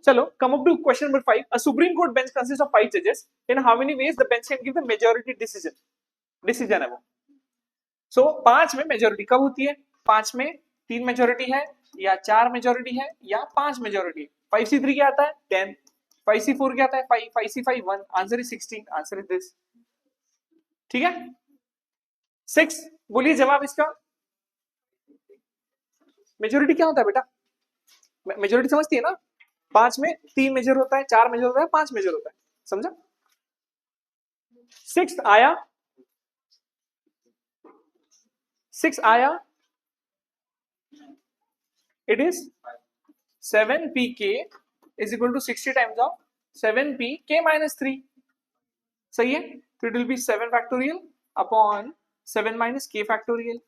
चलो, come up to question number 5. A Supreme Court bench consists of 5 judges. In how many ways the bench can give the majority decision? Decision है वो. So 5 में majority कब होती है? 5 में 3 majority है या 4 मेजोरिटी है या 5 मेजोरिटी. 5C3 क्या आता है? 10. 5C4 क्या आता है? 5. 5C5 1. Answer is 16. Answer is this. ठीक है. 6. बोलिए जवाब इसका. मेजोरिटी क्या होता है बेटा? मेजोरिटी समझती है ना? 5 में 3 मेजर होता है, 4 मेजर होता है, 5 मेजर होता है. समझा? 6 आया. 6 आया. It is 7pk is equal to 60 times of 7pk minus 3. सही है. तो it will be 7 factorial upon 7 minus k factorial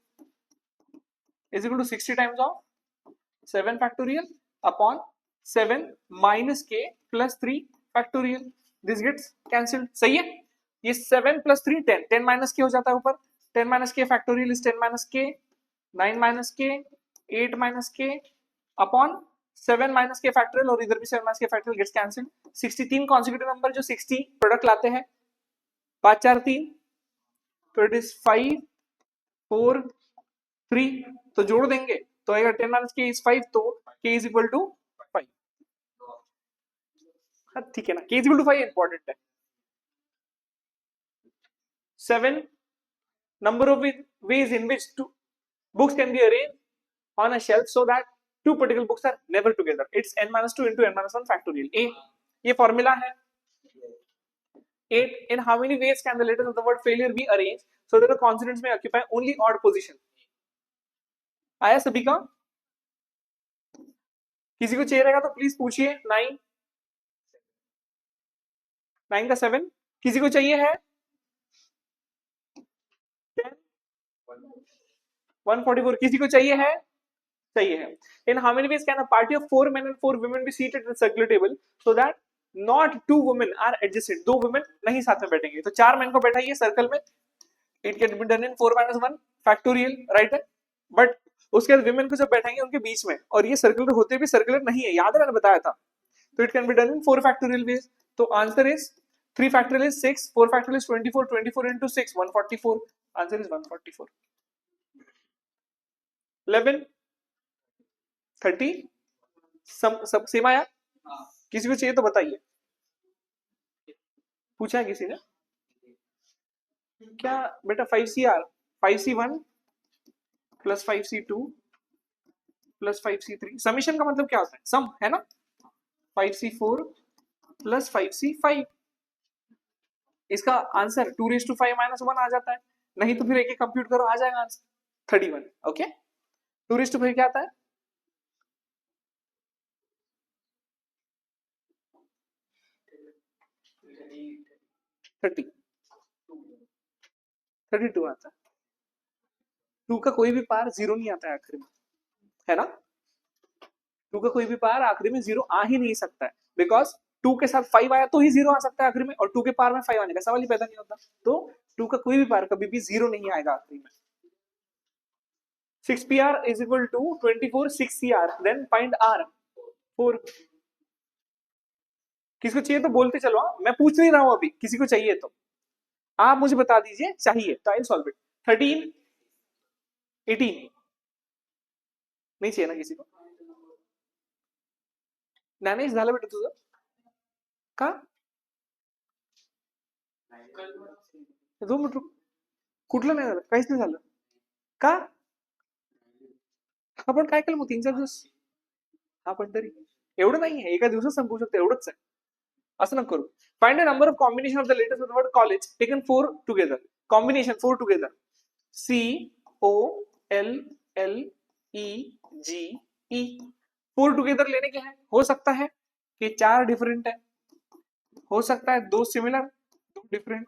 is equal to 60 times of 7 factorial upon 7 minus k plus 3 factorial. This gets cancelled. सही है. ये 7 plus 3 10. 10 minus k हो जाता है ऊपर. 10 minus k factorial is 10 minus k, 9 minus k, 8 minus k upon 7 minus k factorial और इधर भी 7 minus k factorial gets cancelled. 63 consecutive number जो 60 प्रोडक्ट लाते हैं. 5 4 3 तो इट इज 5 4 3. तो जोड़ देंगे तो आएगा 10 minus k is 5 तो k is equal to 5. ठीक है ना. k is equal to 5 important है. 7 number of ways in which two books can be arranged on a shelf so that two particular books are never together. It's n minus 2 into n minus 1 factorial. A ये formula है. 8. In how many ways can the letters of the word failure be arranged so that the consonants may occupy only odd position? आया सभी का? किसी को चाहिए रहेगा तो प्लीज पूछिए. 9 का 7. किसी को चाहिए है? 144. किसी को चाहिए है? चाहिए है. In how many ways can a party of 4 men and 4 women be seated at a circular table so that not 2 women are adjacent? 2 women नहीं साथ में बैठेंगे. तो 4 men को बैठाइए सर्कल में. It can be done in 4 minus 1 factorial, right है. But उसके बाद women को जब बैठाएंगे उनके बीच में और ये सर्कुलर होते भी सर्कुलर नहीं है. याद है मैंने बताया था. तो it can be done in 4 factorial ways. तो answer is 3 factorial is 6, 4 factorial is 24, 24 into 6 144. Answer is 144. 11 30 सब सेम आया. किसी को चाहिए तो बताइए. पूछा है किसी ने क्या बेटा? 5CR 5C1 plus 5C2 plus 5C3. Summation का मतलब क्या होता है? सम है ना. 5C4 plus 5C5. इसका आंसर 2⁵5 माइनस 1 आ जाता है. नहीं तो फिर एक कंप्यूट करो, आ जाएगा आंसर 31. ओके. 2⁵5 क्या आता है? 32 आता है. 2 का कोई भी पार 0 नहीं आता है आखिर में, है ना. 2 का कोई भी पार आखिरी में 0 आ ही नहीं सकता है बिकॉज 2 के साथ 5 आया तो ही 0 आ सकता है आखिरी में और 2 के पार में 5 आने का सवाल ही पैदा नहीं होता. तो 2 का कोई भी पार कभी भी 0 नहीं आएगा आखिरी में. 6PR is equal to 24 6CR. then find R 4. किसको चाहिए तो बोलते चलो. मैं पूछ नहीं रहा हूं अभी. किसी को चाहिए तो आप मुझे बता दीजिए. चाहिए तो आई सॉल्व इट. 13 18 नहीं चाहिए ना किसी को. ज्ञानेश झालं बेटा तुझं का? 2 मिनिट कुठलं नाही झालं. काहीच नाही झालं का? आपण काय केलं मग 3-4 दिवस. हा पण तरी एवढं नाही आहे. एका दिवसात संपू शकतो एवढंच आहे. असं नको करू. Find the number of combination of the letters of the word college taken 4 together. Combination 4 together. COLLEGE 4 together लेने के हैं. हो सकता है कि 4 डिफरेंट है, हो सकता है 2 सिमिलर 2 डिफरेंट,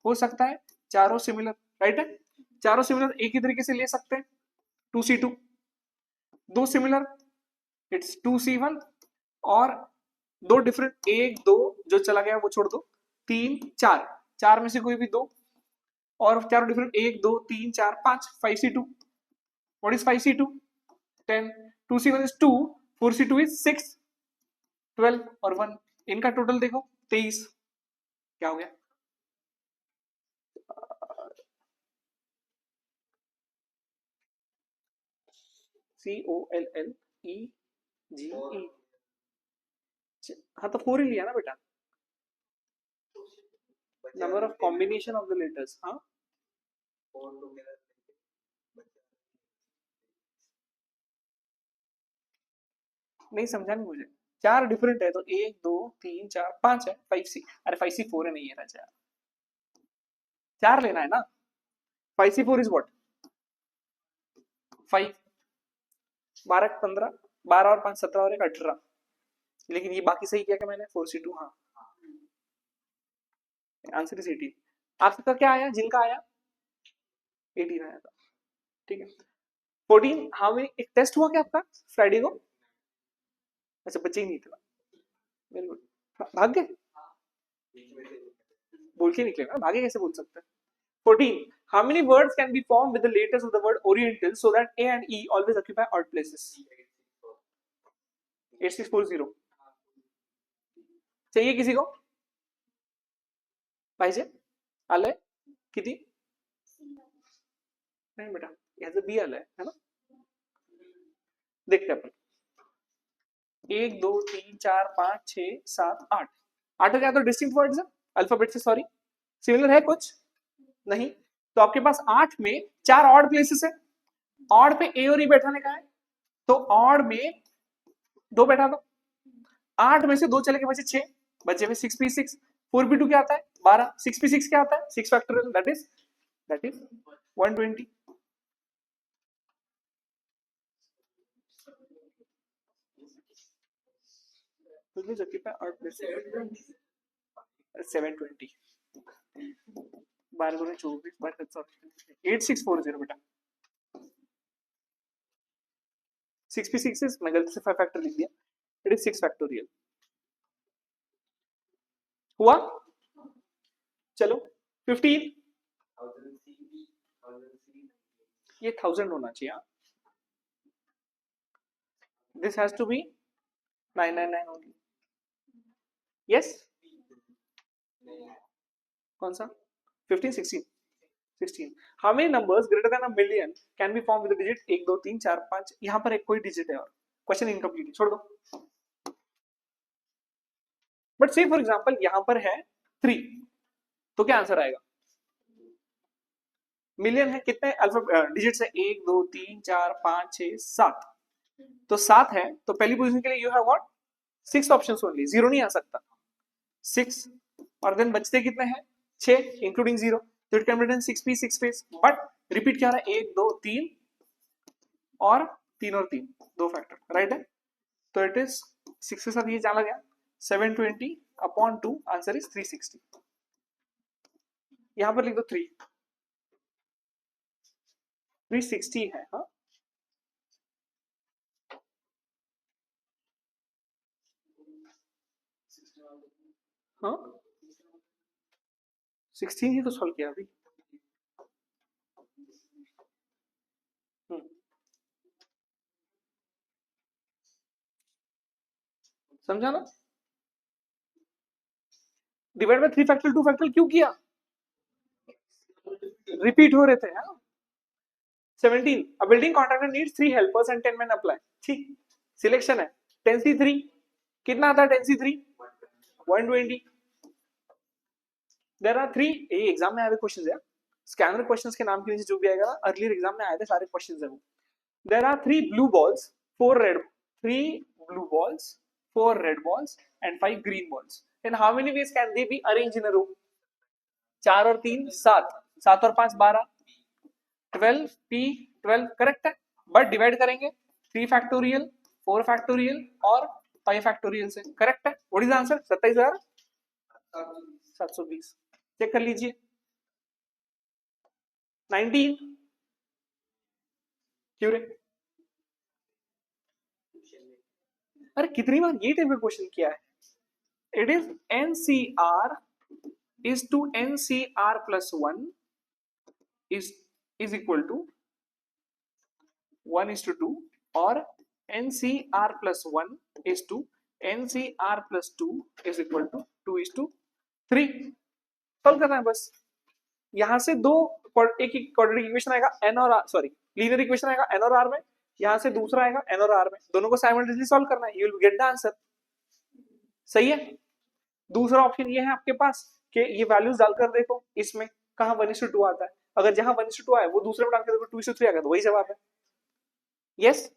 हो सकता है चारों सिमिलर. राइट है. चारों सिमिलर एक ही तरीके से ले सकते हैं. 2C2 2 सिमिलर इट्स 2C1 और 2 डिफरेंट 1 2 जो चला गया वो छोड़ दो. 3 4 4 में से कोई भी 2 और चारों different 1 2 3 4 5. 5C2 what is 5C2? 10. 2C1 is 2, 4C2 is 6. 12 और 1, इनका टोटल देखो 23, क्या हो गया? COLLEGE, हाँ तो 4 ही लिया ना बेटा, number of combination of the letters. हाँ नहीं समझा नहीं मुझे, 4 डिफरेंट है तो 1 2 3 4 5 है, 5C, अरे 5C4 है, नहीं है राजा, 4 लेना है ना, 5C4 इज व्हाट, 5, 12 15, 12 और 5 17 और 1 18, लेकिन ये बाकी सही किया क्या मैंने, 4C2, हाँ आंसर इज 18। आपका क्या आया, जिनका आया 18 आया था, ठीक है। 14, हाँ में एक टेस्ट हुआ क्या आपका फ्राइडे को? अच्छा बच्चे ही नहीं थे, वेरी गुड, भाग गए, बोल के निकले ना, भागे कैसे बोल सकते हैं। 14, how many words can be formed with the letters of the word oriental so that A and E always occupy odd places? 8640 चाहिए किसी को पाहिजे, आलंय किती? नहीं बेटा याचं बी आलंय है ना, देखते हैं अपन, 1 2 3 4 5 6 7 8, 8 क्या तो डिस्टिंक्ट वर्ड्स है अल्फाबेट से, सॉरी सिमिलर है कुछ नहीं, तो आपके पास 8 में 4 ऑड प्लेसेस है, ऑड पे ए और ई बैठाने का है, तो ऑड में 2 बैठा दो, 8 में से 2 चले गए बचे 6, बचे में 6p6, 4p2 क्या आता है 12, 6p6 क्या आता है 6 फैक्टोरियल, दैट इज 120। तो जो कितना और प्लस 720, 12 गुणे 24, 8640 बेटा, 6p6 इज, मैं गलती से 5 फैक्टर लिख दिया, इट इज 6 फैक्टोरियल हुआ। चलो 15, ये 1000 होना चाहिए, this has to be 999 only, yes कौन सा 15 16 16, how many numbers greater than a million can be formed with the digit 1 2 3 4 5, यहां पर एक कोई डिजिट है और क्वेश्चन इनकम्प्लीट, छोड़ दो, बट से फॉर एग्जांपल यहां पर है 3, तो क्या आंसर आएगा, मिलियन है कितने अल्फा डिजिट्स है, 1 2 3 4 5 6 7, तो 7 है, तो पहली पोजीशन के लिए you have what 6 options only, zero नहीं आ सकता, 6, और देन बचते कितने हैं 6 इंक्लूडिंग 0, तो it can be written 6p 6p, but repeat क्या रहा है 1 2 3 और 3 और 3 दो फैक्टर राइट है, तो इट इज 6 के साथ ये चला गया 720 अपॉन 2, आंसर इज 360, यहां पर लिख दो 360 है, हाँ हाँ 16 ही तो सॉल्व किया अभी, समझा ना, डिवाइड बाय 3 फैक्टोरियल 2 फैक्टोरियल क्यों किया, रिपीट हो रहे थे, हाँ 17, a building contractor needs 3 helpers and 10 men apply, ठीक सिलेक्शन है 10C3, कितना आता है 10C3 120, देयर आर 3, ये एग्जाम में आए हुए क्वेश्चंस है, स्कैनर क्वेश्चंस के नाम के नीचे जो भी आएगा अर्लियर एग्जाम में आए थे सारे क्वेश्चंस है वो, there are 3 blue balls 4 red, 3 blue balls 4 red balls and 5 green balls, in how many ways can they be arranged in a row, 4 और 3 7, 7 और 5 12, 12p12 करेक्ट है, बट डिवाइड करेंगे 3 फैक्टोरियल 4 फैक्टोरियल और 5 फैक्टोरियल से, correct है, what is answer 27720, check कर लीजिए 19, क्यों रे, अरे कितनी बार ये टाइप का क्वेश्चन किया है, it is NCR is to NCR plus 1 is equal to 1:2 or NCR plus 1 is to NCR plus 2 is equal to 2:3. Solve करना है बस. यहां से दो एक क्वाड्रेटिक इक्वेशन आएगा n और r, सॉरी लीनियर इक्वेशन आएगा n और r में, यहां से दूसरा आएगा n और r में, दोनों को साइमल्टेनियसली सॉल्व करना है. You will get the answer. सही है. दूसरा ऑप्शन ये है आपके पास कि ये वैल्यूज डालकर देखो इसमें कहां 1:2 आता है. अगर जहां 1:2 आए वो दूसरे में डालकर देखो 2:3 आ गया तो वही जवाब है. यस.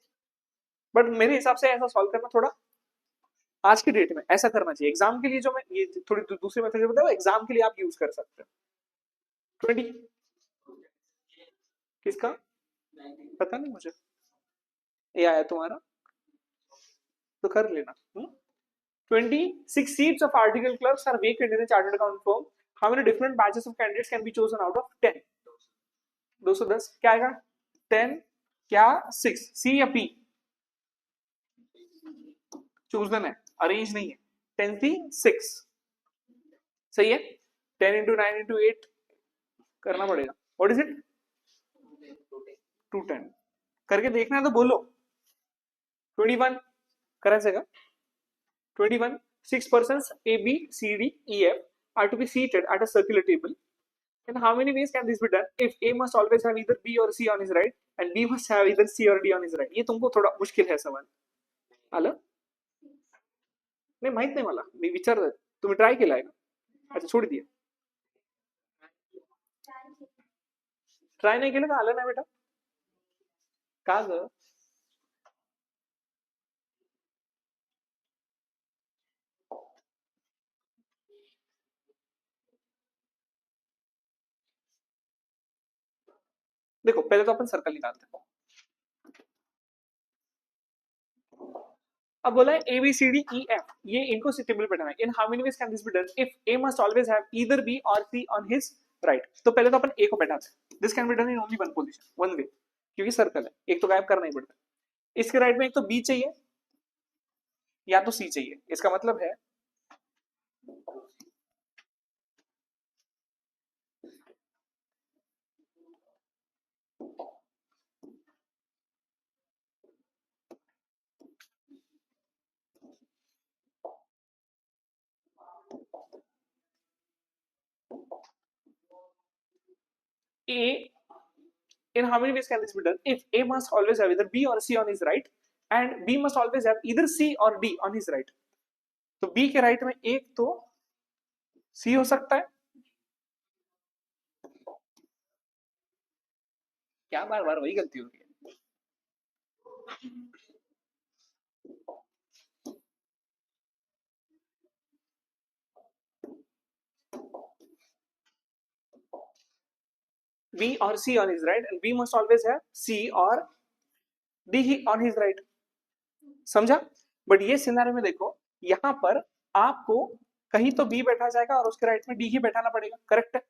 बट मेरे हिसाब से ऐसा सॉल्व करना थोड़ा आज की डेट में ऐसा करना चाहिए. एग्जाम के लिए जो मैं ये थोड़ी दूसरी मेथड बताया एग्जाम के लिए आप यूज कर सकते हो. 20 किसका पता नहीं मुझे. ये आया तुम्हारा तो कर लेना. 26 seats of article clerks are vacant in a chartered account firm. How many different batches of candidates can be chosen out of 10? 210. क्या आएगा? 10 क्या 6? C या P? चूजन है, अरेंज नहीं है. 10 थी 6. सही है. 10 into 9 into 8 करना पड़ेगा. What is it? 210. करके देखना है तो बोलो. 21 करा सकेगा. 21. 6 persons A, B, C, D, E, F are to be seated at a circular table. In how many ways can this be done? If A must always have either B or C on his right, and B must have either C or D on his right. ये तुमको थोड़ा मुश्किल है सवाल. आला? नहीं माहित नाही मला. मी विचारलं. तुम्ही ट्राय केलाय का? अच्छा छोड़ दिया. ट्राय नाही केलं का? आलं नाही बेटा? का ग? देखो पहले तो अपन सर्कल निकालते हैं. अब बोला है A B C D E F, ये इनको टेबल पे डालना है. In how many ways can this be done if A must always have either B और C ऑन हिज राइट. तो पहले तो अपन A को बैठाते हैं. This can be done in only one position, one way, क्योंकि सर्कल है. एक तो गायब करना ही पड़ता है. इसके राइट में एक तो B चाहिए या तो C चाहिए. इसका मतलब है A. In how many ways can this be done? If A must always have either B or C on his right, and B must always have either C or D on his right. तो B के right में एक तो C हो सकता है. क्या बार बार वही गलती हो रही है. B or C on his right, and B must always have C or D on his right. समझा. बट ये सिनेरियो में देखो यहां पर आपको कहीं तो B बैठा जाएगा और उसके राइट में D ही बैठाना पड़ेगा. करेक्ट है.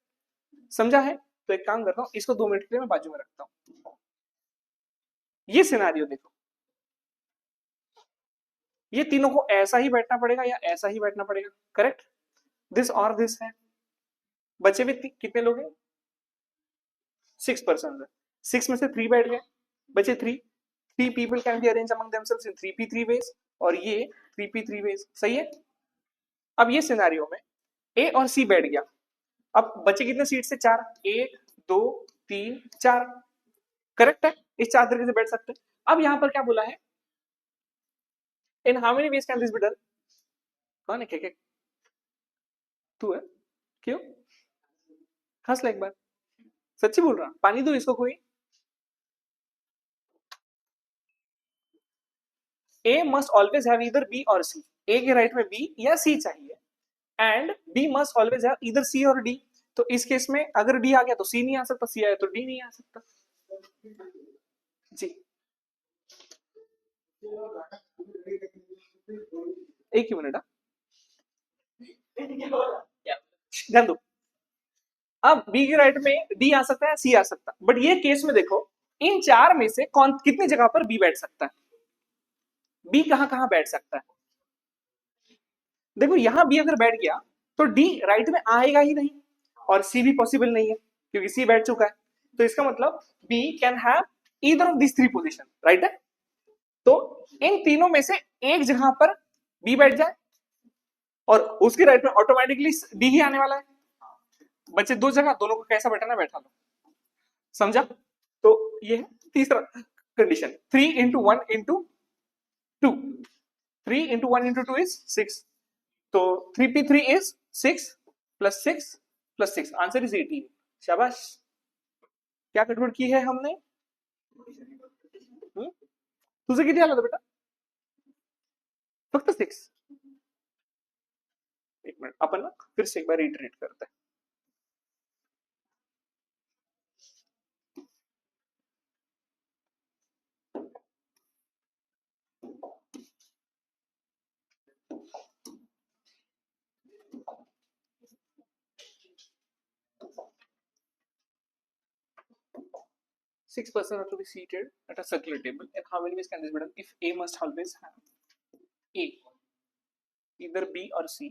समझा है. तो एक काम करता हूं, इसको 2 मिनट के लिए मैं बाजू में रखता हूं. ये सिनेरियो देखो, ये तीनों को ऐसा ही बैठना पड़ेगा या ऐसा ही बैठना पड़ेगा. करेक्ट. दिस और दिस है. बचे भी कितने लोग हैं? 6 पर्सन है. 6 में से 3 बैठ गए, बचे 3. 3 people can be arranged among themselves in 3p3 ways, और ये 3p3 ways. सही है. अब ये सिनेरियो में A और C बैठ गया. अब बचे कितने सीट से? 4. 1 2 3 4. करेक्ट है. इस 4 तरीके से बैठ सकते हैं. अब यहां पर क्या बोला है? In how many ways can this be done? कौन है? क्या तू है? क्यों हंस ले एक बार. सच्ची बोल रहा. पानी दो इसको कोई. A must always have either B or C. A के राइट में B या C चाहिए, and B must always have either C और D. तो इस केस में अगर D आ गया तो C नहीं आ सकता, C आया तो D नहीं आ सकता. जी एक ही मिनट. ध्यान दो. अब B के राइट में D आ सकता है, C आ सकता है. बट ये केस में देखो इन 4 में से कौन कितनी जगह पर B बैठ सकता है. B कहां कहां बैठ सकता है. देखो यहां B अगर बैठ गया तो D राइट में आएगा ही नहीं, और C भी पॉसिबल नहीं है क्योंकि C बैठ चुका है. तो इसका मतलब B can have either of this 3 position. Right है. तो इन तीनों में से एक जगह पर बी बैठ जाए और उसके राइट में ऑटोमेटिकली डी ही आने वाला है। बच्चे दो जगह, दोनों को कैसा बैठाना बैठा लो, समझा? तो ये है तीसरा condition, 3 into 1 into 2, 3 into 1 into 2 is 6, तो 3p3 is 6 plus 6 plus 6, answer is 18। शाबाश, क्या गड़बड़ की है हमने? तुझे किती आला था बेटा? फक्त 6। एक मिनट, अपन ना फिर से एक बार रिटरेट करते हैं। Six person are to be seated at a circular table, and how many ways can this be done? If A must always have A, either B or C.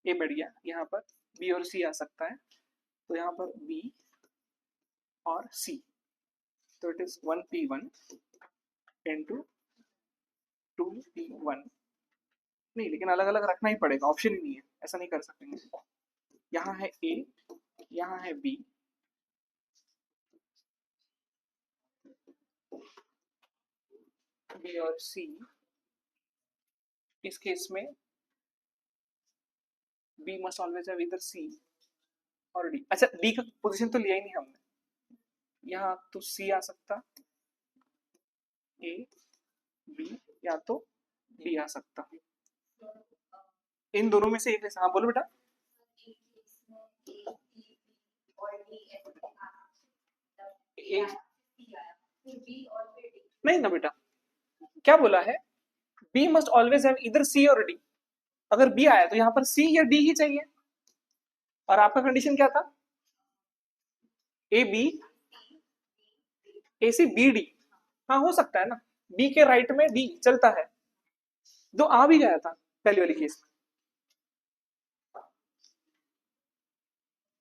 A बैठ गया यहाँ पर, B और C आ सकता है, तो यहाँ पर B और C, तो it is 1p1 into 2p1। नहीं, लेकिन अलग अलग रखना ही पड़ेगा, ऑप्शन ही नहीं है, ऐसा नहीं कर सकते। यहाँ है A, यहाँ है B, B और C। इस केस में B must always have either C और D। अच्छा, D का पोजीशन तो लिया ही नहीं हमने, यहाँ तो C आ सकता, A, B या तो D आ सकता, इन दोनों में से एक। हाँ बोलो बेटा। नहीं ना बेटा, क्या बोला है? B must always have either C और D। अगर B आया तो यहाँ पर C या D ही चाहिए, और आपका कंडीशन क्या था? A B, A C B D। हाँ हो सकता है ना, B के राइट में D चलता है, दो आ भी गया था पहली वाली केस में।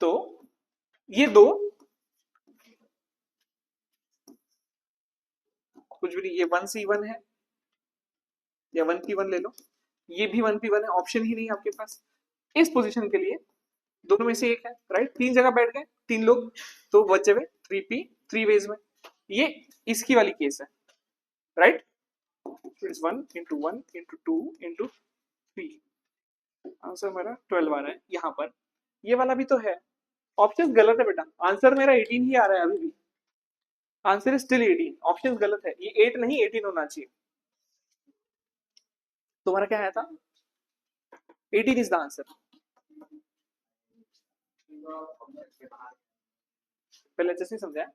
तो ये दो कुछ भी नहीं, ये 1C1 है या 1P1 ले लो, ये भी 1P1 है, ऑप्शन ही नहीं आपके पास। इस पोजीशन के लिए दोनों में से एक है, राइट? तीन जगह बैठ गए, तीन लोग, तो बचे हुए 3P 3 वेज में। ये इसकी वाली केस है, right? It's 1 into 1 into 2 into 3, answer मेरा 12 आ रहा है। यहाँ पर ये वाला भी तो है, ऑप्शन गलत है बेटा, आंसर मेरा 18 ही आ रहा है अभी भी, आंसर इज स्टिल 18, ऑप्शन गलत है, ये 8 नहीं 18 होना चाहिए। तुम्हारा क्या आया था? 18 इज द आंसर। पहले अच्छे से समझा?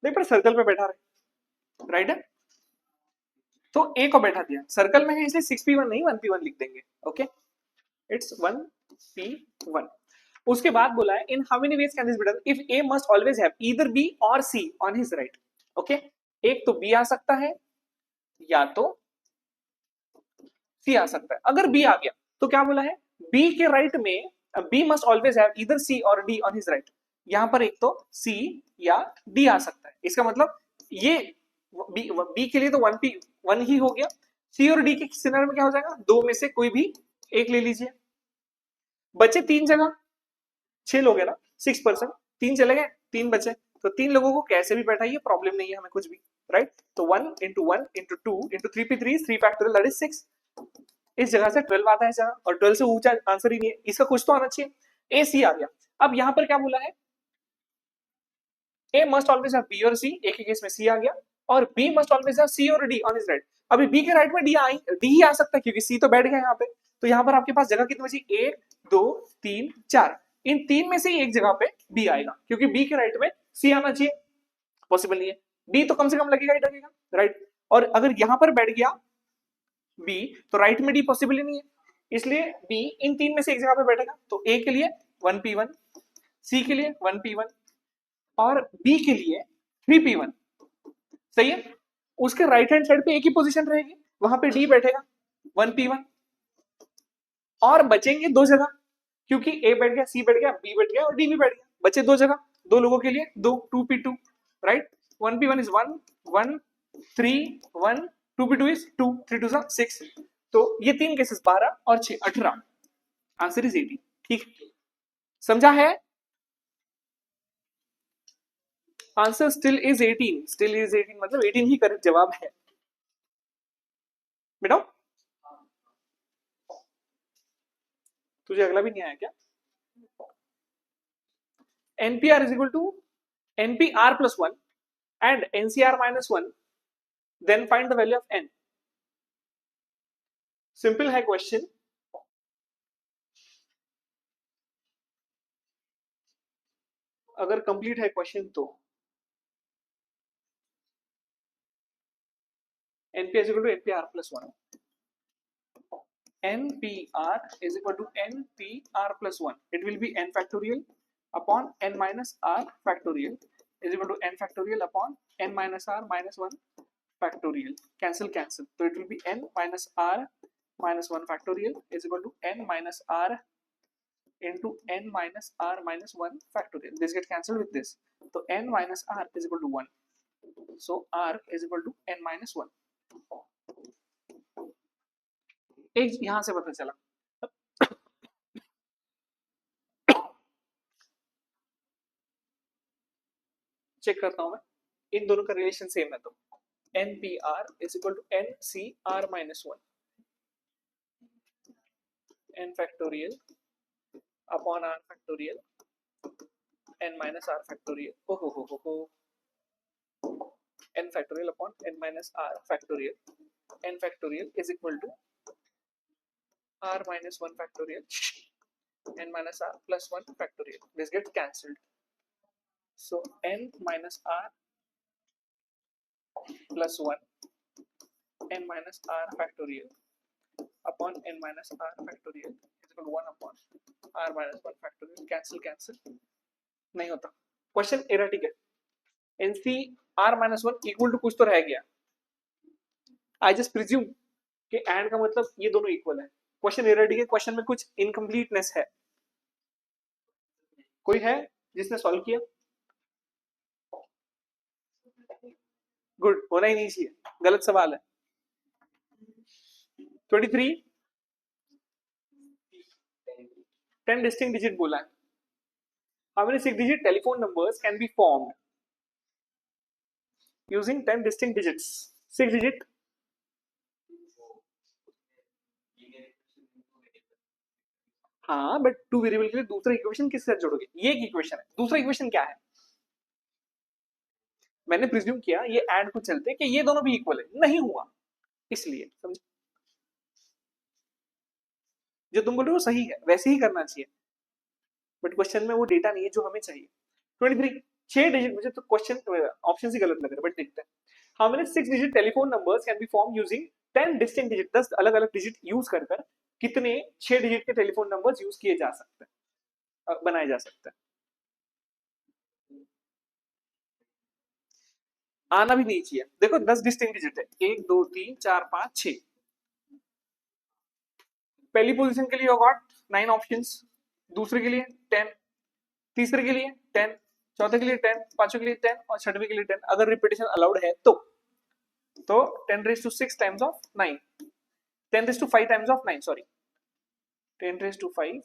नहीं पर सर्कल पे बैठा रहे, राइट है? तो ए को बैठा दिया, सर्कल में है इसलिए 6p1 नहीं 1p1 लिख देंगे, ओके? It's 1p1। उसके बाद बोला है in how many ways can this be done if A must always have either be और सी ऑन हिज राइट। ओके, एक तो बी आ सकता है या तो सी आ सकता है। अगर बी आ गया तो क्या बोला है? बी के राइट में B must always have either C और डी ऑन हिज राइट। यहां पर एक तो सी या डी आ सकता है, इसका मतलब ये बी के लिए तो 1p1 ही हो गया। सी और डी के सिनेरियो में क्या हो जाएगा? दो में से कोई भी एक ले लीजिए। बचे तीन जगह, 6 लोग है ना, 6%, तीन चले गए, तीन बचे, तो तीन लोगों को कैसे भी बैठाइए, प्रॉब्लम नहीं है हमें कुछ भी, राइट? तो 1 into 1 into 2 into 3p3 is 3 factorial, that is 6। इस जगह से 12 आता है जगह, और 12 से ऊंचा आंसर ही नहीं है, इसका कुछ तो आना चाहिए। ए सी आ गया। अब यहां पर क्या बोला है? ए मस्ट ऑलवेज हैव बी और सी, एक ही केस में सी आ गया, और बी मस्ट ऑलवेज हैव सी और डी ऑन हिज राइट। अभी बी के राइट में डी ही आ सकता है क्योंकि सी तो बैठ गया यहाँ पे, तो यहाँ पर आपके पास जगह कितनी बची? 1 2 3 4, इन तीन में से ही एक जगह पे बी आएगा क्योंकि बी के राइट में सी आना चाहिए, पॉसिबल नहीं है। बी तो कम से कम लगेगा ही लगेगा, राइट? और अगर यहां पर बैठ गया बी तो राइट में डी पॉसिबल ही नहीं है, इसलिए बी इन तीन में से एक जगह पे बैठेगा। तो ए के लिए 1p1, सी के लिए 1p1 और बी के लिए 3p1, सही है? उसके राइट हैंड साइड पे एक ही पोजीशन रहेगी, वहां पे डी बैठेगा 1p1, और बचेंगे दो जगह, क्योंकि ए बैठ गया, सी बैठ गया, बी बैठ गया और डी भी बैठ गया, बचे दो जगह, दो लोगों के लिए दो, 2p2, right. 1p1 is 1 1 3 1, 2p2 is 2, 3 2 6, तो ये तीन केसेस 12 और 6 18, आंसर इज 18। ठीक, समझा है? Answer still is 18, still is 18 मतलब 18 ही करेक्ट जवाब है बेटा। तुझे अगला भी नहीं आया क्या? NPR is equal to NPR plus 1 and NCR minus 1, then find the value of n. Simple है क्वेश्चन, अगर कंप्लीट है क्वेश्चन तो NPR is equal to NPR plus 1. NPR is equal to NPR plus 1. It will be n factorial upon n minus r factorial is equal to n factorial upon n minus r minus 1 factorial. Cancel, cancel. So it will be n minus r minus 1 factorial is equal to n minus r into n minus r minus 1 factorial. This gets cancelled with this. So n minus r is equal to 1. So r is equal to n minus 1. एक यहां से पता चला, check करता हूं मैं, इन दोनों का रिलेशन सेम है तो NPR is equal to NCR minus 1, n factorial upon r factorial n minus r factorial, n factorial upon n minus r factorial, n factorial is equal to r minus 1 factorial n minus r plus 1 factorial. This gets cancelled. So n minus r plus 1 n minus r factorial upon n minus r factorial is equal to 1 upon r minus 1 factorial. Cancel, cancel, नहीं होता, question एरटिक है। NCR minus 1 equal to कुछ तो रह गया, I just presume कि and का मतलब ये दोनों इक्वल है, क्वेश्चन एरटिक है, क्वेश्चन में कुछ इनकम्प्लीटनेस है। कोई है जिसने सॉल्व किया? गुड, होना ही नहीं चाहिए, गलत सवाल है। 23 10 डिस्टिंक्ट डिजिट बोला है। How many 6 digit telephone numbers can be formed using 10 distinct digits? 6 digit, हाँ, बट 2 वेरिएबल के लिए दूसरा इक्वेशन किसके साथ जोड़ोगे? ये एक इक्वेशन है, दूसरा इक्वेशन क्या है? मैंने प्रिज्यूम किया ये ऐड को चलते कि ये दोनों भी इक्वल है, नहीं हुआ, इसलिए समझ, जो तुम बोल रहे हो सही है, वैसे ही करना चाहिए, बट क्वेश्चन में वो डेटा नहीं है जो हमें चाहिए। 23 6 डिजिट, मुझे तो क्वेश्चन ऑप्शन ही गलत लग रहा है, बट देखते हैं। How many 6 digit telephone numbers can be form using 10 distinct digit, 10 अलग अलग डिजिट यूज कर कितने 6 डिजिट के टेलीफोन नंबर्स यूज किए जा सकते हैं, बनाए जा सकते हैं। आना भी नहीं चाहिए, देखो 10 डिस्टिंक्ट डिजिट है, 1 2 3 4 5 6, पहली पोजीशन के लिए यू गॉट 9 ऑप्शंस, दूसरे के लिए 10, तीसरे के लिए 10, चौथे के लिए 10, पांचवें के लिए 10 और छठवें के लिए 10। अगर रिपीटेशन अलाउड है तो 10 raised to 6 times of 9, 10 raised to 5 times of 9, sorry 10 raised to 5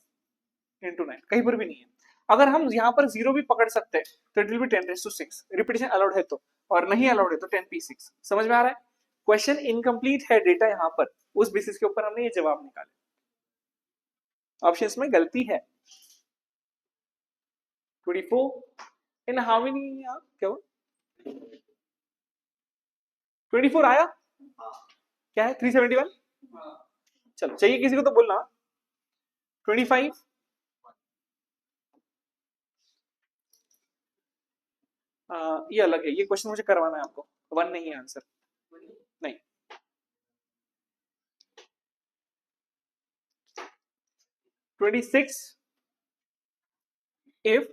into 9, कहीं पर भी नहीं है। अगर हम यहाँ पर 0 भी पकड़ सकते हैं तो it will be 10 raised to 6, repetition allowed है तो, और नहीं अलाउड है तो 10p6। समझ में आ रहा है? क्वेश्चन इनकम्प्लीट है डेटा यहाँ पर, उस बेसिस के ऊपर हमने ये जवाब निकाले, ऑप्शंस में गलती है। 24 इन हाउ मेनी, क्या हुआ? 24 आया? क्या है? 371? चलो चाहिए किसी को तो बोलना। 25 ये अलग है, ये क्वेश्चन मुझे करवाना है आपको, 1 नहीं है आंसर, नहीं। 26 if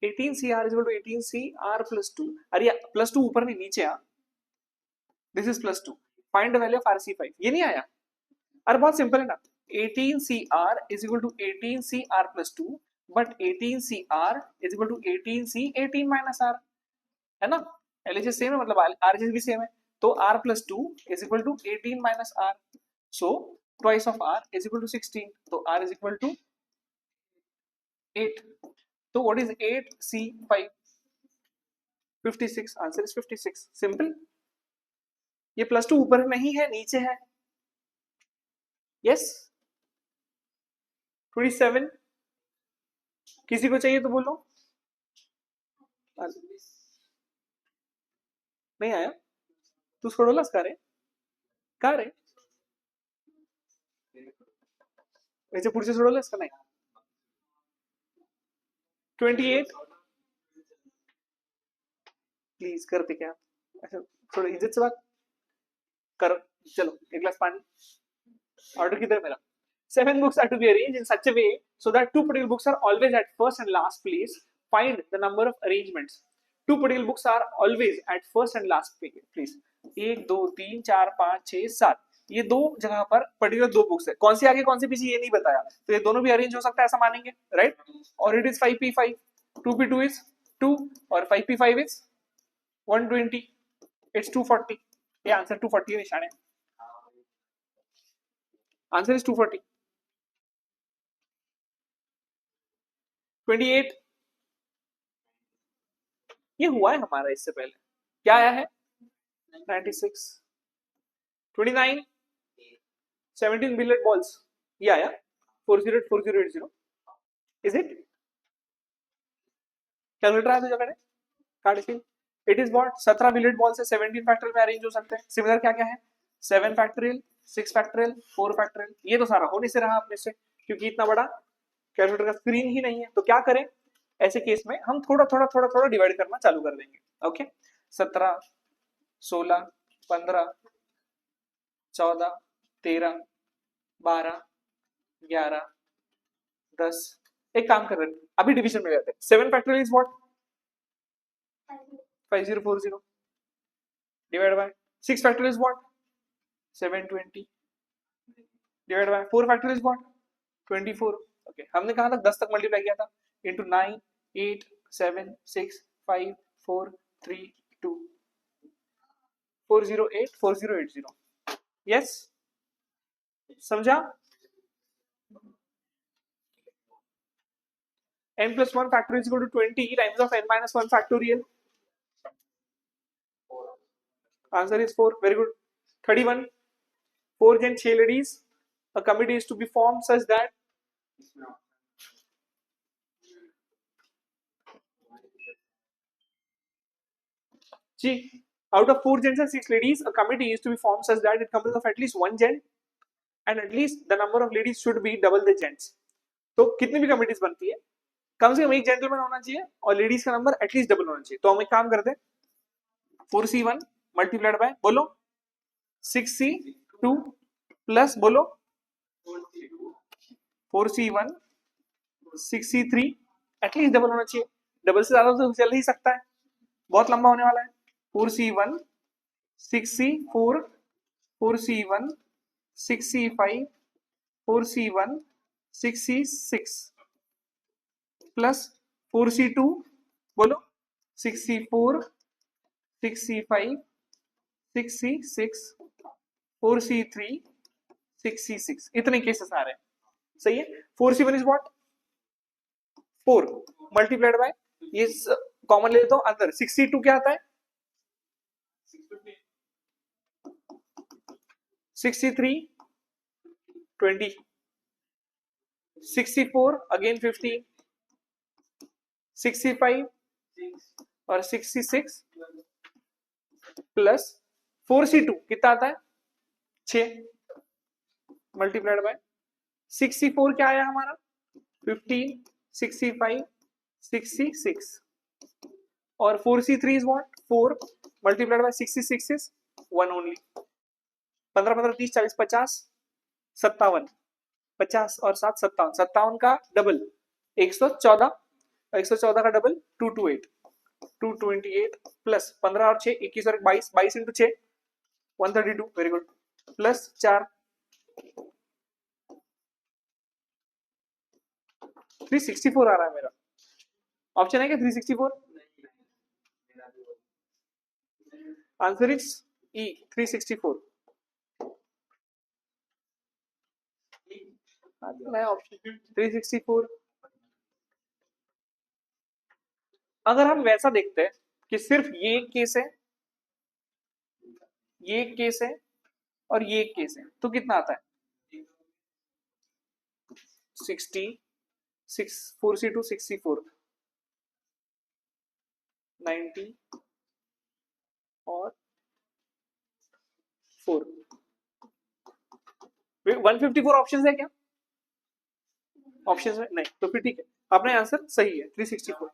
18CR is equal to 18CR plus 2, अरे प्लस 2 ऊपर नहीं नीचे, this is plus 2, find the value of RC5, ये नहीं आया? अरे बहुत सिंपल है ना, 18CR is equal to 18CR plus 2, but 18CR is equal to 18C 18 minus R, है ना? LHS सेम है, मतलब RHS भी सेम है, तो R plus 2 is equal to 18 minus R, so twice of R is equal to 16, तो R is equal to 8. तो what is 8C5? 56. Answer is 56. Simple. ये प्लस 2 ऊपर नहीं है, नीचे है. यस. 27. किसी को चाहिए तो बोलो. नहीं आया? तू सोडवलास का रे? का रे? याच्या पुढचे सोडवलेस का नाही? 28. प्लीज करते क्या? अच्छा थोड़ा इज्जत से बात कर. चलो एक गिलास पानी. ऑर्डर किधर है मेरा? 7 books are to be arranged in such a way so that 2 particular books are always at first and last place. Find the number of arrangements. 2 particular books are always at first and last place. 1 2 3 4 5 6 7. ये दो जगह पर particular 2 books है. कौन सी आगे कौन सी पीछे ये नहीं बताया, तो ये दोनों भी अरेंज हो सकता है ऐसा मानेंगे, राइट? और it is 5p5, 2p2 is 2 और 5p5 इज 120, इट्स 240. ये आंसर 240 है, निशान है. Answer is 240. 28. ये हुआ है हमारा इससे पहले. क्या आया है? 96. 29. 17 billiard balls. ये आया 4080. Is it? कैलकुलेटर आया तुझ्याकडे? काढ इसे. It is what? 17 billiard ball से 17 फैक्टोरियल में अरेंज हो सकते हैं. सिमिलर क्या क्या है? 7 फैक्टोरियल, 6 फैक्टोरियल, 4 फैक्टोरियल. ये तो सारा होने से रहा अपने से, क्योंकि इतना बड़ा कैलकुलेटर का स्क्रीन ही नहीं है. तो क्या करें ऐसे केस में? हम थोड़ा थोड़ा थोड़ा थोड़ा डिवाइड करना चालू कर देंगे. ओके. 17, 16, 15, 14, 13, 12, 11, 10. एक काम कर रहे हैं, अभी डिवीजन में जाते हैं. 7 factorial is what? 5040 divided by 6 factorial is what? 720 divided by 4 factorial is what? 24. Okay, हमने कहा था 10 तक मल्टीप्लाई किया था. into 9 8 7 6 5 4 3 2 408 4080. yes, समझा? n plus 1 factorial is equal to 20 times of n minus 1 factorial. Answer is 4. Very good. 31. 4 gen 6 ladies. A committee is to be formed such that out of 4 gents and 6 ladies, a committee is to be formed such that it consists of at least 1 gent and at least the number of ladies should be double the gents. तो कितनी भी committees बनती है, कम से कम एक gentleman होना चाहिए और लेडीज का नंबर एटलीस्ट डबल होना चाहिए. तो हम एक काम करते हैं, 4c1 मल्टीप्लाइड बाय बोलो 6c2 प्लस बोलो 4c1 6c3 एटलीस्ट डबल होना चाहिए. डबल से ज्यादा तो चल ही सकता है, बहुत लंबा होने वाला है. 4c1 6c4 4c1 6c5 4c1 6c6 plus 4c2 बोलो 6c4 6c5 6c6 4c3 6c6. इतने केसेस आ रहे हैं. सही है. 4c1 is what? 4 multiplied by ये कॉमन ले लेता हूं अंदर. 6c2 क्या आता है? 6c3 20 64 अगेन 50 65 और 66 प्लस 4c2 कितना आता है? 6 मल्टीप्लाइड बाय 64 क्या आया हमारा? 15 65 66 और 4c3 is what? 4 multiplied by 66 is 1 only. 15 15 30 40 50 57 50 और 7 57. 57 का डबल 114, 114 का डबल 228 228 प्लस 15 और 6 21 और 22 22 इंटू 6 132. Very good. प्लस 4 364 आ रहा है मेरा। ऑप्शन है क्या 364? आंसर इज ई 364। नया ऑप्शन 364। अगर हम वैसा देखते हैं कि सिर्फ ये एक केस है, ये एक केस है और ये एक केस है, तो कितना आता है? 60 6 4C2 64 90 और 4 154 ऑप्शन है क्या? ऑप्शन में नहीं, तो फिर ठीक है, अपने आंसर सही है 364।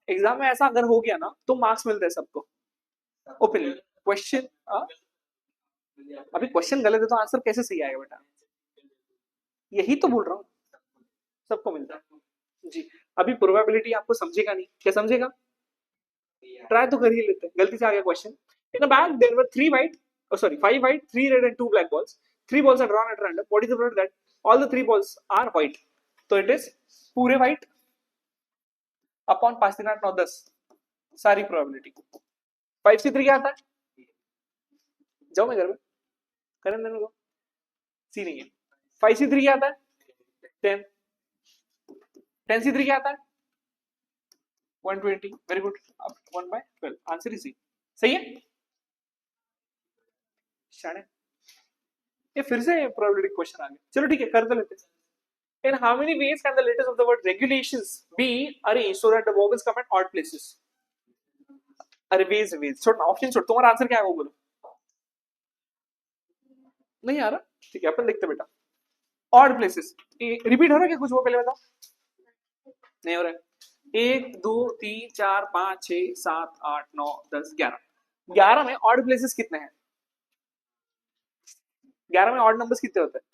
एग्जाम में ऐसा अगर हो गया ना तो मार्क्स मिलते हैं सबको ओपनली। क्वेश्चन अभी क्वेश्चन गलत है तो आंसर कैसे सही आएगा बेटा? यही तो बोल रहा हूँ, सबको मिलता है जी। अभी प्रोबेबिलिटी आपको समझेगा नहीं, क्या समझेगा? ट्राई तो कर ही लेते हैं। गलती से आ गया question. In a bag there were 3 white, oh sorry 5 white 3 red and 2 black balls. 3 balls are drawn at random. What is the probability that all the 3 balls are white? तो इट इज पूरे white upon 5 3 8 9 10 सारी probability. 5C3 क्या आता है? जाओ मैं घर में करने देने को, सी नहीं है। 5C3 क्या आता है? 10। 10C3 क्या आता है? 120। वेरी गुड, अब 1/12 आंसर इज सी। सही है शाणे। ये फिर से प्रोबेबिलिटी क्वेश्चन आ गया, चलो ठीक है कर तो लेते हैं। In how many ways can the letters of the word regulations be arranged so that the vowels come at odd places? अरे ways छोड़ ना, ऑप्शन छोड़, तुम्हारा आंसर क्या है वो बोलो। नहीं आ रहा, ठीक है अपन देखते बेटा। ऑड प्लेसेस रिपीट हो रहा है क्या कुछ, वो पहले बताओ। नहीं हो रहा है। 1 2 3 4 5 6 7 8 9 10 11। 11 में ऑड प्लेसेस कितने हैं? 11 में ऑड नंबर्स कितने होते हैं?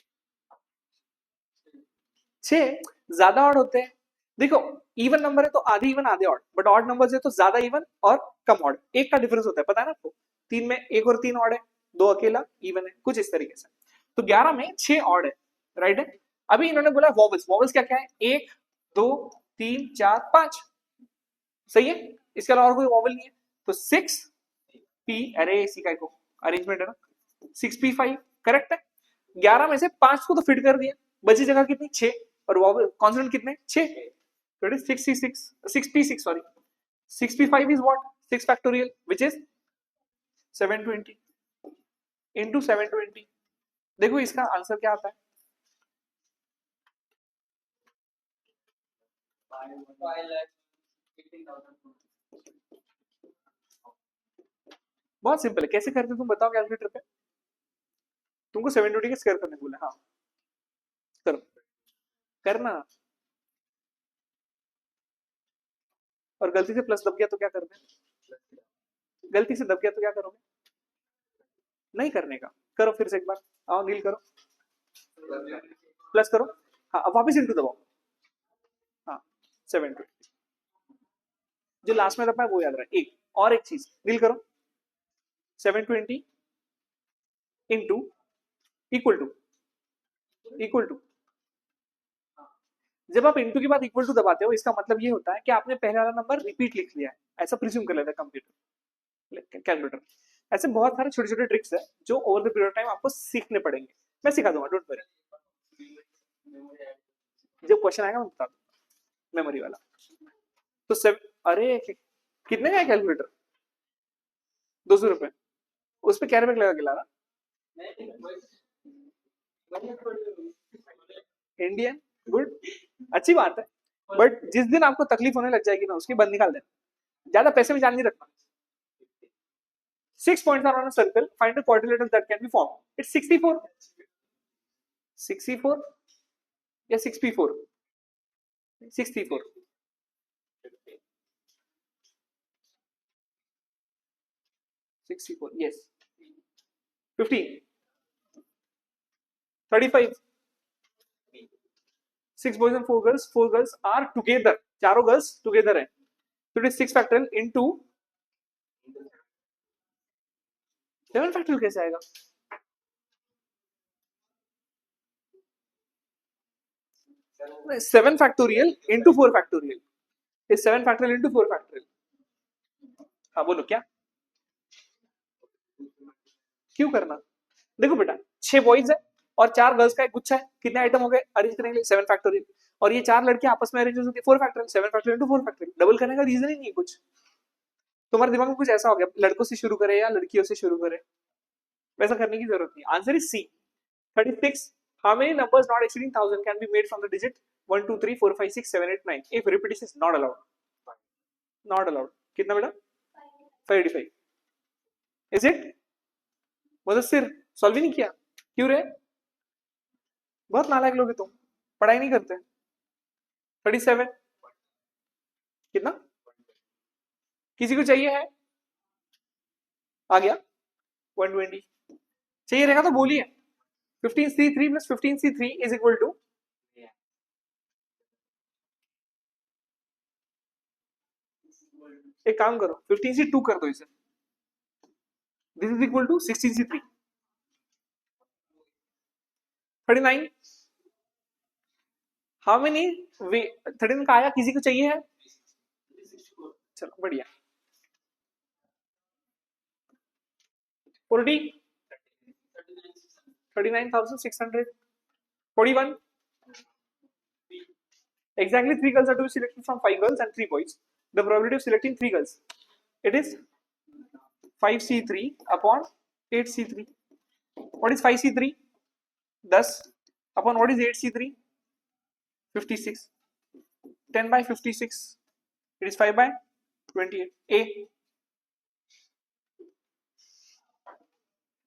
6। ज्यादा ऑड होते हैं। देखो इवन नंबर है तो आधे इवन आधे ऑड, बट ऑड नंबर है तो ज्यादा इवन और कम ऑड, एक का डिफरेंस होता है, पता है ना आपको। 3 में 1 और 3 ऑड है, 2 अकेला इवन है, कुछ इस तरीके से। तो 11 में 6 ऑड है, राइट है। अभी इन्होंने बोला वॉवल्स, वॉवल्स क्या क्या है? 1 2 3 4 5, सही है। इसके अलावा और कोई वॉवल नहीं है, तो 6P, अरे इसी का को अरेंजमेंट है ना, 6P5 करेक्ट है। 11 में से 5 को तो फिट कर दिया, बची जगह कितनी? 6, और वॉवल कॉन्सोनेंट कितने? 6, so it is 6P6 sorry 6P5 is what? 6 factorial which is 720 into 720। देखो इसका आंसर क्या आता है? बहुत सिंपल है, कैसे करते तुम बताओ कैलकुलेटर पे। तुमको 720 के स्क्वायर करने बोला, हाँ करो करना, और गलती से प्लस दब गया तो क्या करना है? गलती से दब गया तो क्या करोगे? नहीं करने का, करो फिर से एक बार, आओ नील करो, प्लस करो, हाँ अब वापस इंटू दबाओ, हाँ 720 जो लास्ट में दबा है वो याद रहा। एक और एक चीज नील करो, 720 इंटू इक्वल टू जब आप इंटू के बाद इक्वल टू दबाते हो इसका मतलब ये होता है कि आपने पहले वाला नंबर रिपीट लिख लिया है, ऐसा प्रिज्यूम कर लेता है कंप्यूटर कैलकुलेटर। ऐसे बहुत सारे छोटे छोटे ट्रिक्स है जो ओवर द पीरियड टाइम आपको सीखने पड़ेंगे, मैं सिखा दूंगा डोंट वरी। जब क्वेश्चन आएगा मैं बता दूंगा मेमोरी वाला। तो अरे कितने का है कैलकुलेटर? 200 रुपए, उस पर क्या रुपए लगा के ला रहा? इंडियन, गुड, अच्छी बात है। बट जिस दिन आपको तकलीफ होने लग जाएगी ना उसके बाद निकाल देना, ज्यादा पैसे में जान नहीं रखना। 6 points are on a circle, find the quadrilaterals that can be formed. It's 64 या 6P4 64 64 yes 15 35 6 boys and 4 girls are together, चारों गर्ल्स टुगेदर है, तो it is 6 factorial into 7 factorial कैसे आएगा? 7 factorial into 4 factorial is 7 factorial into 4 factorial. हाँ बोलो क्या क्यों करना? देखो बेटा 6 बॉयज है और 4 गर्ल्स का एक गुच्छा है, कितने आइटम हो गए अरेंज करने के लिए? 7 फैक्टोरियल। और ये 4 लड़के आपस में अरेंज हो सकती है 4 factorial. 7 factorial into 4 factorial, double करने का रीजन ही नहीं है कुछ। तुम्हारे दिमाग में कुछ ऐसा हो गया लड़कों से शुरू करे या लड़कियों से शुरू करे, वैसा करने की जरूरत नहीं। Answer is C 36। How many numbers not exceeding 1000 can be made from the digit 1 2 3 4 5 6 7 8 9 if repetition is not allowed? Not allowed। कितना बेटा? 585। Is it? मुदस्सिर सॉल्व ही नहीं किया क्यों रे? बहुत नालायक लोग हो तुम, पढ़ाई नहीं करते। 37 कितना? किसी को चाहिए है? आ गया 120। चाहिए रहेगा तो बोलिए। 15c3 plus 15c3 is equal to एक काम करो 15c2 कर दो इसे। This is equal to 16c3। 39। How many way 39 का आया, किसी को चाहिए है? चलो बढ़िया। 40 39,600। 41 exactly 3 girls are to be selected from 5 girls and 3 boys. The probability of selecting 3 girls, it is 5c3 upon 8c3. What is 5c3? 10 upon what is 8c3? 56। 10 by 56, it is 5 by 28। A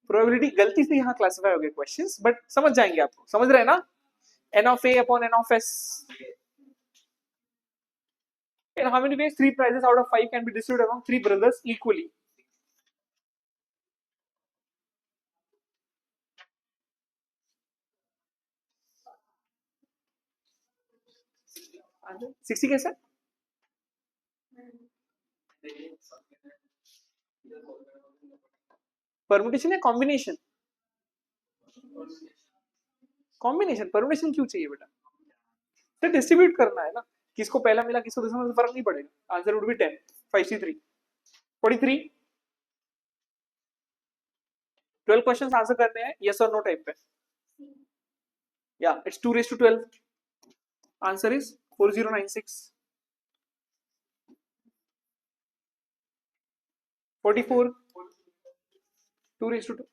probability गलती से यहाँ classify हो गए questions, but समझ जाएंगे आपको, समझ रहे हैं ना? n of a upon n of s। In how many ways 3 prizes out of 5 can be distributed among 3 brothers equally? Answer 60 कैसे? परमुटेशन या कॉम्बिनेशन? कॉम्बिनेशन। परमुटेशन क्यों चाहिए बेटा? तो डिस्ट्रीब्यूट करना है ना, किसको पहला मिला किसको दूसरा मिला, फर्क नहीं पड़ेगा। Answer would be 10 5c3। 43 12 questions answer करने हैं यस और नो टाइप पे। या it's 2 raised to 12। Answer is 4096। 44 2 raised to 2।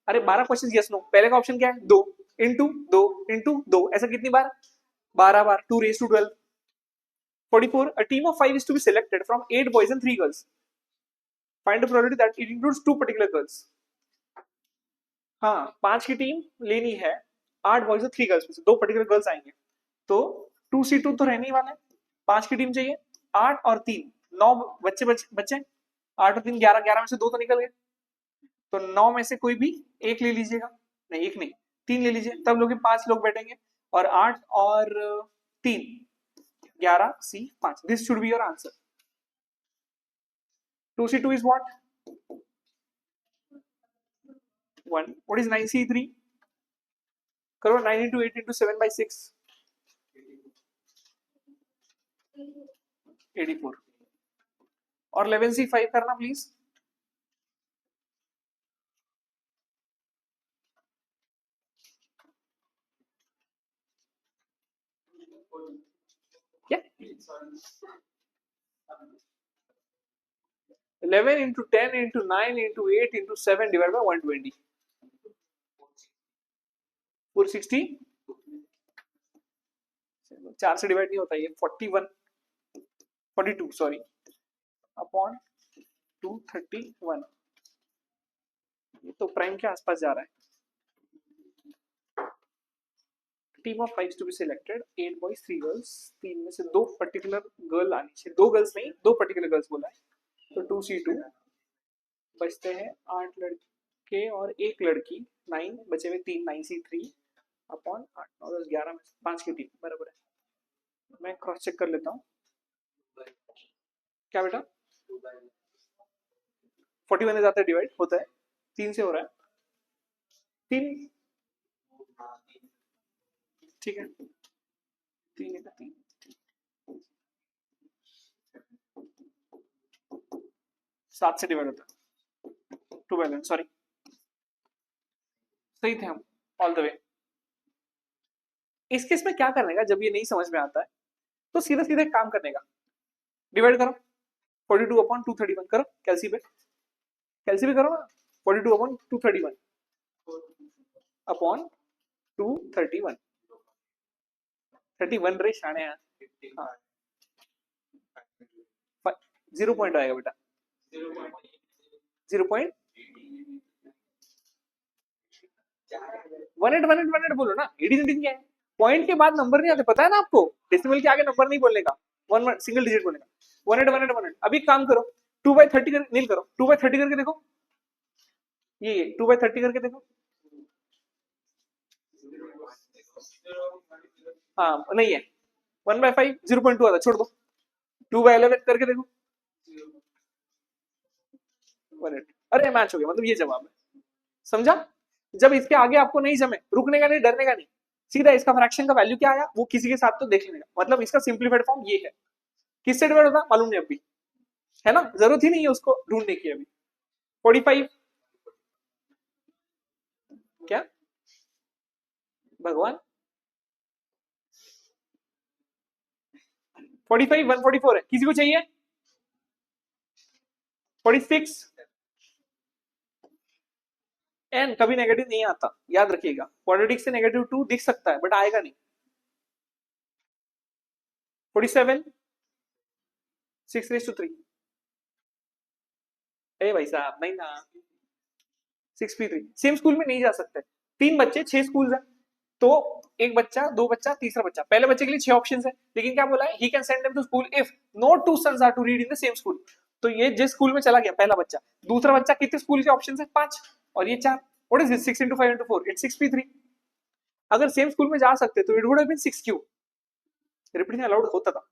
अरे 12 क्वेश्चंस यस नो। पहले का ऑप्शन क्या है? 2 इंटू 2 इंटू 2, ऐसा कितनी बार? 12 बार। 2 raised to 12। 44 a team of 5 is to be selected from 8 boys and 3 girls. Find the probability that it includes 2 particular girls। हाँ 5 की team लेनी है, 8 बॉयज और 3 गर्ल्स में से 2 पर्टिकुलर गर्ल्स आएंगे, तो 2c2 तो रहने ही वाला है। 5 की टीम चाहिए, 8 और 3 9 बच्चे 8 और 3 11, 11 में से 2 तो निकल गए, तो 9 में से कोई भी एक ले लीजिएगा। नहीं एक नहीं 3 ले लीजिए, तब लोग 5 लोग बैठेंगे, और 8 और 3 11 c 5। This should be your answer. 2c2 is what? 1। what is 9c3? करो 9 into 8 into 7 by 6 84। और 11c5 करना प्लीज। क्या 11 into 10 into 9 into 8 into 7 divided by 120 460। 4 से डिवाइड नहीं होता ये 41 42 सॉरी अपॉन 231। ये तो प्राइम के आसपास जा रहा है। Team of 5 to be selected 8 boys 3 girls, 3 में से 2 पर्टिकुलर गर्ल आनी चाहिए, 2 गर्ल्स नहीं 2 पर्टिकुलर गर्ल्स बोला है, तो 2c2 बचते हैं 8 लड़के और 1 लड़की, 9 बचे हुए 3 9c3 अपॉन 8 9 10 11 में 5 की टीम बराबर है। मैं क्रॉस चेक कर लेता हूँ। क्या बेटा 41 में जाता है डिवाइड होता है 3 से हो रहा है 3 ठीक है 3 का 3 7 से डिवाइड होता है 12, सॉरी सही थे हम ऑल द वे। इस केस में क्या करने का, जब ये नहीं समझ में आता है तो सीधा सीधा एक काम करने का, डिवाइड करो 42 अपॉन 231 करो, कैलसी पे करो ना, 42 अपॉन 231 अपॉन 231 31 रे शाने हैं। हाँ 0 पॉइंट आएगा बेटा 0.18 18 बोलो ना, 18 क्या है, पॉइंट के बाद नंबर नहीं आते, पता है ना आपको, डेसिमल के आगे नंबर नहीं बोलने का, वन सिंगल डिजिट बोलने का। 18 अभी काम करो 2/30 कर नील करो, 2/30 करके देखो, ये 2/30 करके देखो। हाँ नहीं है 1/5 0.2 आता, छोड़ दो 2/11 करके देखो 1/8। अरे मैच हो गया, मतलब ये जवाब है, समझा। जब इसके आगे आपको नहीं जमे, रुकने का नहीं, डरने का नहीं, सीधा इसका फ्रैक्शन का वैल्यू क्या आया वो किसी के साथ तो देख लेने का, मतलब इसका सिंपलीफाइड फॉर्म ये है। किससे डिवाइड होता मालूम नहीं अभी, है ना, जरूरत ही नहीं है उसको ढूंढने की अभी। 45 क्या भगवान 45 144 है, किसी को चाहिए 46। एन कभी नेगेटिव नहीं आता, याद रखिएगा, क्वाड्रेटिक से -2 दिख सकता है बट आएगा नहीं। 47 6/3 ए भाई साहब नहीं ना, 6p3 सेम स्कूल में नहीं जा सकते, 3 बच्चे 6 स्कूल है, तो एक बच्चा 2 बच्चा तीसरा बच्चा, पहले बच्चे के लिए 6 ऑप्शंस है, लेकिन क्या बोला है, he can send them to school if no two sons are to read in the same school. तो ये जिस स्कूल में चला गया पहला बच्चा, दूसरा बच्चा, कितने स्कूल के ऑप्शंस है 5 और ये 4, what is this 6 into 5 into 4 it's 6p3। अगर सेम स्कूल में जा सकते तो it would have been 6q, repeating allowed होता था।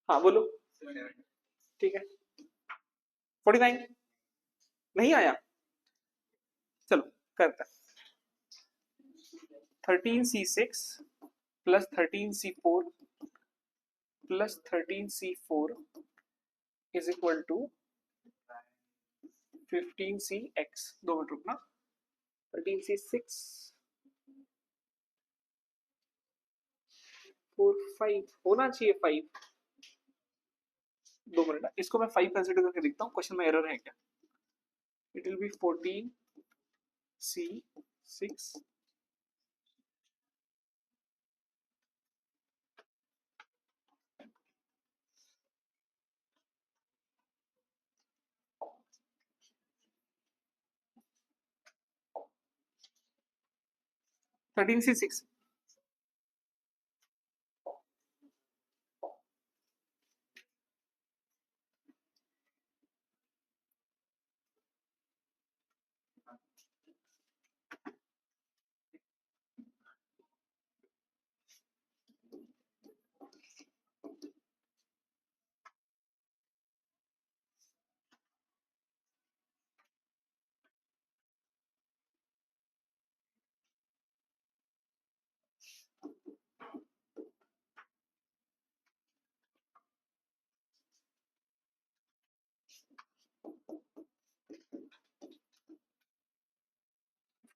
हाँ बोलो, ठीक है 49 नहीं आया, चलो करते हैं 13c6 plus 13c4 plus 13c4 is equal to 15cx। 2 minute रुकना, 13c6 4 5 होना चाहिए 5। 2 मिनट, इसको मैं 5 कंसिडर करके देखता हूँ क्वेश्चन में एरर है क्या। It will be 14c6 13c6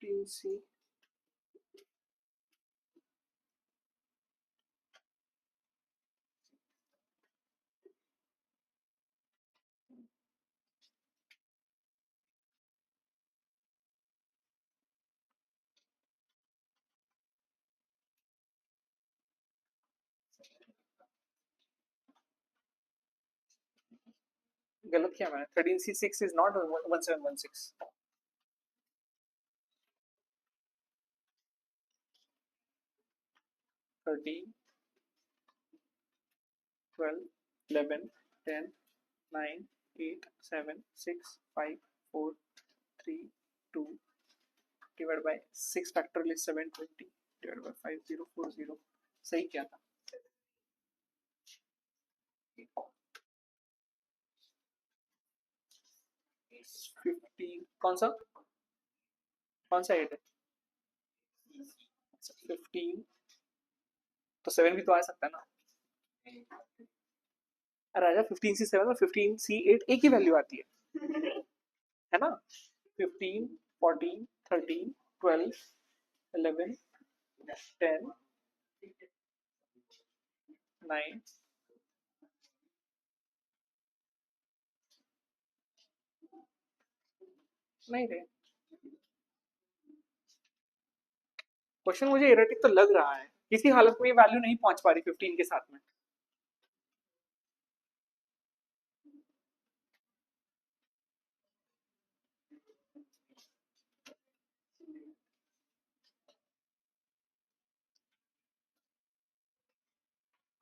15c गलत किया मैंने, 13c6 is not 1716। 13 12 11 10 9 8 7 6 5 4 3 2 divided by 6 factorial is 720 divided by 5040। सही क्या था, 15 कौन सा 8 है, 15 तो 7 भी तो आ सकता है ना। अरे राजा 15C7 और 15C8 एक ही वैल्यू आती है ना। 15, 14, 13, 12, 11, 10, 9, नहीं रे, क्वेश्चन मुझे इरेटिक तो लग रहा है, किसी हालत में ये वैल्यू नहीं पहुंच पा रही 15 के साथ में।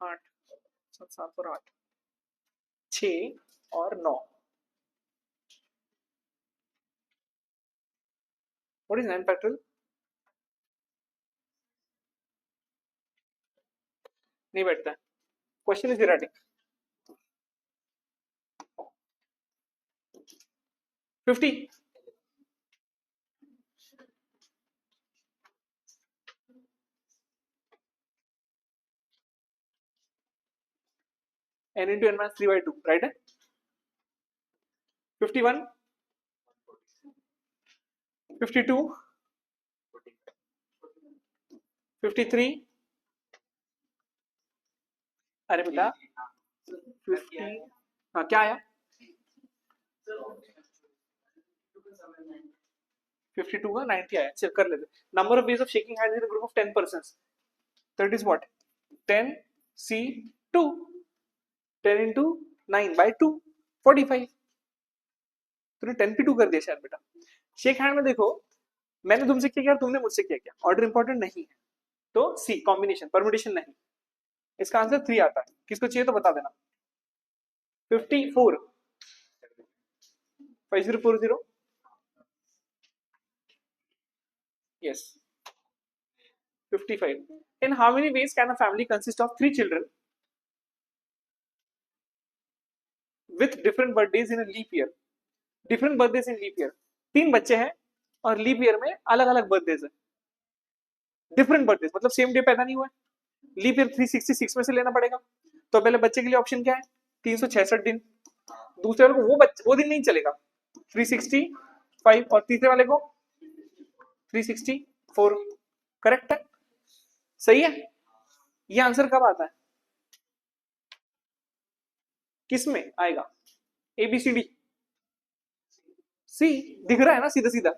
आठ, सात, सात और आठ, 6 और 9। What is 9 factorial? नहीं बैठता, question is erratic. 50, n into n minus 3/2, right है। 51, 52, 53, अरे बेटा 50, हाँ क्या आया? 52 का 90 आया, चेक कर लेते। Number of ways of shaking hands in a group of 10 persons, that is what? 10C2, 10 into 9/2, 45। तूने 10P2 कर दिया शायद बेटा। शेक हैंड में देखो, मैंने तुमसे क्या किया, तुमने मुझसे क्या किया, ऑर्डर इंपॉर्टेंट नहीं है, तो सी कॉम्बिनेशन, परम्यूटेशन नहीं। इसका आंसर 3 आता है, किसको चाहिए तो बता देना। 54, 5040, yes, 55. In how many ways can a family consist of 3 children with different birthdays in a leap year? Different birthdays in leap year, 3 बच्चे हैं और लीप ईयर में अलग अलग बर्थडेज है। डिफरेंट बर्थडेज मतलब सेम डे पैदा नहीं हुआ, लीप ईयर 366 में से लेना पड़ेगा। तो पहले बच्चे के लिए ऑप्शन क्या है? 366 दिन। दूसरे वाले को वो दिन नहीं चलेगा, 365, और तीसरे वाले को 364। करेक्ट है, सही है। ये आंसर कब आता है, किस में आएगा? ABCD, सी दिख रहा है ना सीधा सीधा।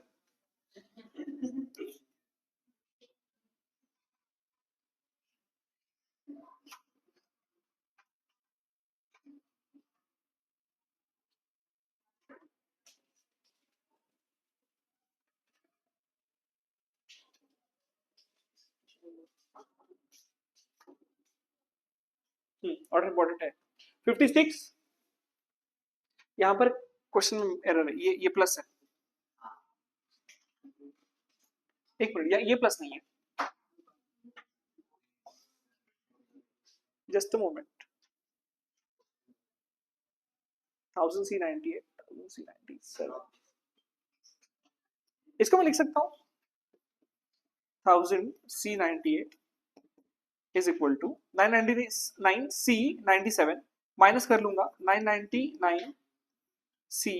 ऑर्डर इंपॉर्टेंट है। 56, यहां पर क्वेश्चन एरर है, ये प्लस है। एक मिनट, ये प्लस नहीं है, just a moment. 1000C98, 1000C97, इसको मैं लिख सकता हूं 1000C98 is equal to 999C97 minus कर लूंगा 999C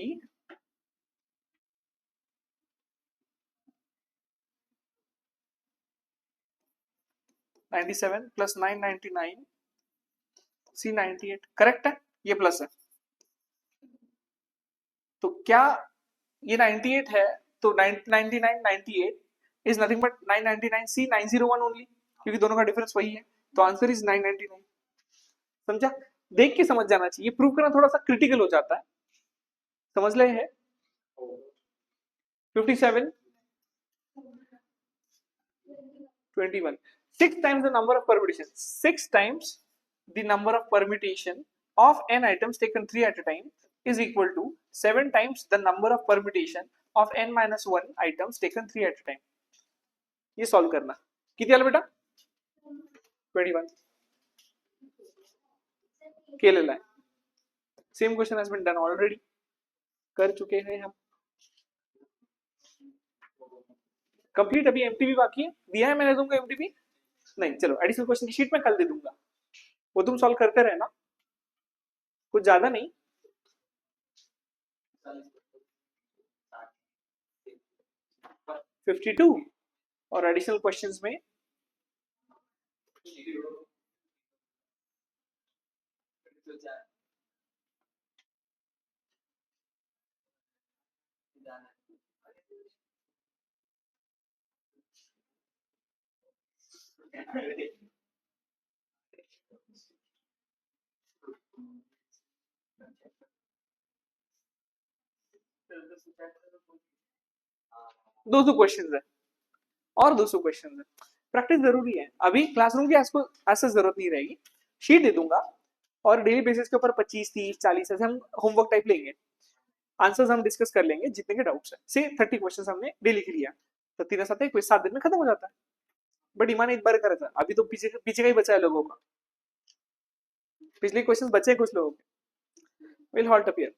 97 प्लस 999C98, करेक्ट है, ये प्लस है। तो क्या ये 98 है, तो 9998 is nothing but 999C901 only, क्योंकि दोनों का डिफरेंस वही है। तो आंसर इज 999। समझा? देख के समझ जाना चाहिए, प्रूव करना थोड़ा सा क्रिटिकल हो जाता है, समझ ले है। 57, 21, 6 times the number of permutation, 6 times the number of permutation of n items taken 3 at a time is equal to 7 times the number of permutation of n minus 1 items taken 3 at a time. ये solve करना, कितनी आला बेटा? 21 के ले लाए। Same question has been done already, कर चुके हैं हम। कंप्लीट, अभी एमटीबी बाकी है, दिया है मैंने तुमको एमटीबी। नहीं चलो एडिशनल क्वेश्चन की शीट में कल दे दूंगा, वो तुम सॉल्व करते रहना, कुछ ज्यादा नहीं। 52 और एडिशनल क्वेश्चंस में दो क्वेश्चंस है और 200 क्वेश्चन है, प्रैक्टिस जरूरी है। अभी क्लासरूम की आपको ऐसा जरूरत नहीं रहेगी, शीट दे दूंगा और डेली बेसिस के ऊपर 25 30 40 ऐसे हम होमवर्क टाइप लेंगे, आंसर्स हम डिस्कस कर लेंगे जितने के डाउट्स है। से 30 क्वेश्चंस हमने डेली लिख लिया तो 3 7 क्विज 7 दिन में खत्म हो जाता है। बट ईमान एक बार करा था, अभी तो पीछे पीछे का ही बचा है लोगों का, पिछले क्वेश्चंस बचे कुछ लोगों के। Will halt up here.